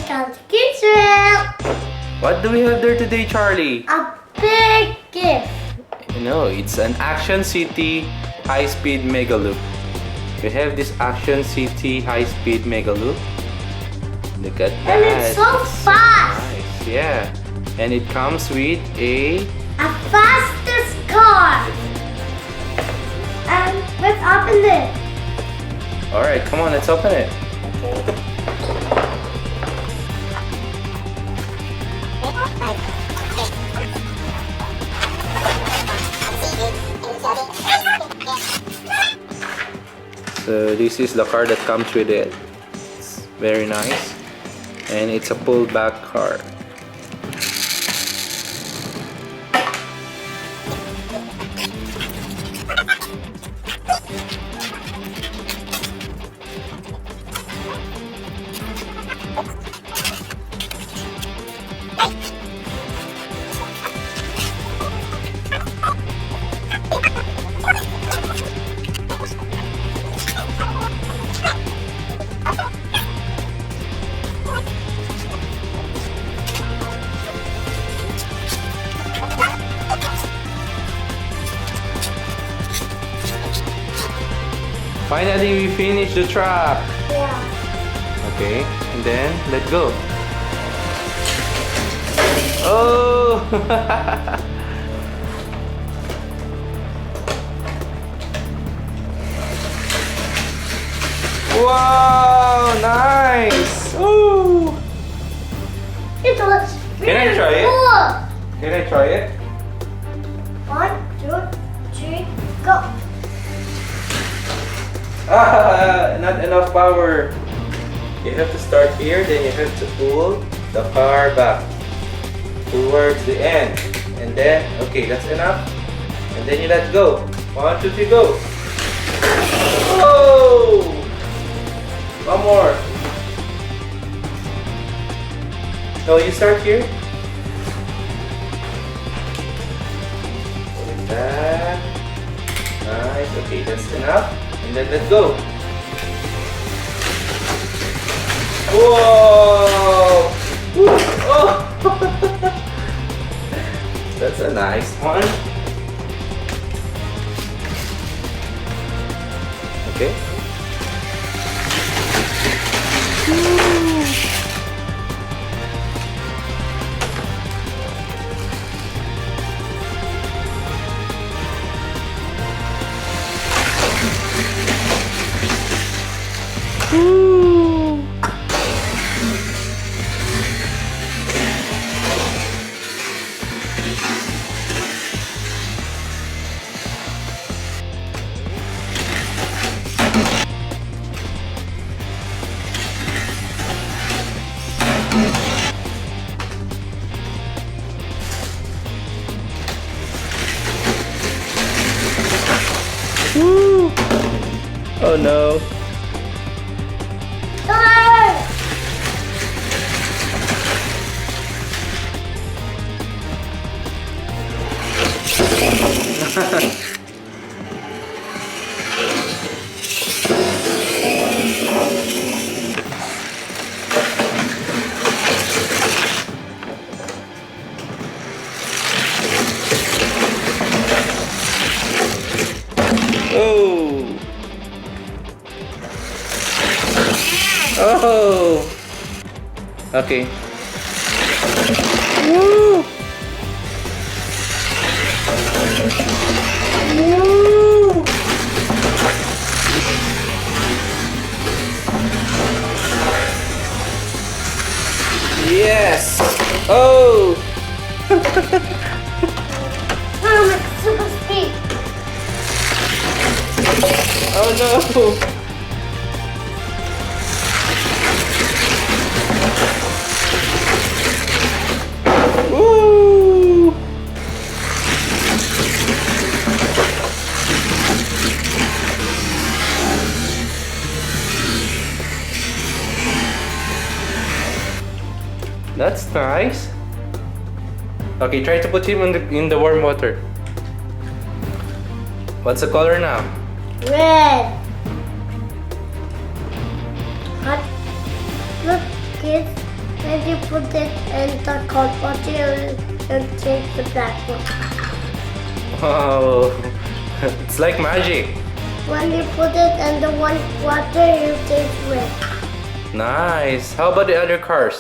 Welcome to Kidsville! What do we have there today, Charlie? A big gift! No, it's an Action City high-speed mega loop. We have this Action City high-speed mega loop. Look at that. And it's so fast! Nice, yeah. And it comes with a fastest car! And let's open it. Alright, come on, let's open it. So this is the car that comes with it. It's very nice. And it's a pull-back car. Finally, we finished the trap. Yeah. Okay, and then let go. Oh! Wow, nice! Ooh! It looks really Can I try it? cool. Can I try it? 1, 2, 3, go. Ah, not enough power. You have to start here, then you have to pull the car back towards the end. And then, okay, that's enough. And then you let go. 1, 2, 3, go. Oh! One more. No, you start here. Like that. Nice. Okay, that's enough. And then let go. Whoa! Woo. Oh! That's a nice one. Okay. Woo! Oh no. Oh. Oh. Okay. Woo. Woo. Yes. Oh. It's super speed. Oh no. Woo. That's nice. Okay, try to put him in the warm water. What's the color now? Red. But look, kids, And you put it in the cold water and take the black one. Wow, it's like magic. When you put it in the one water, you take red. Nice. How about the other cars?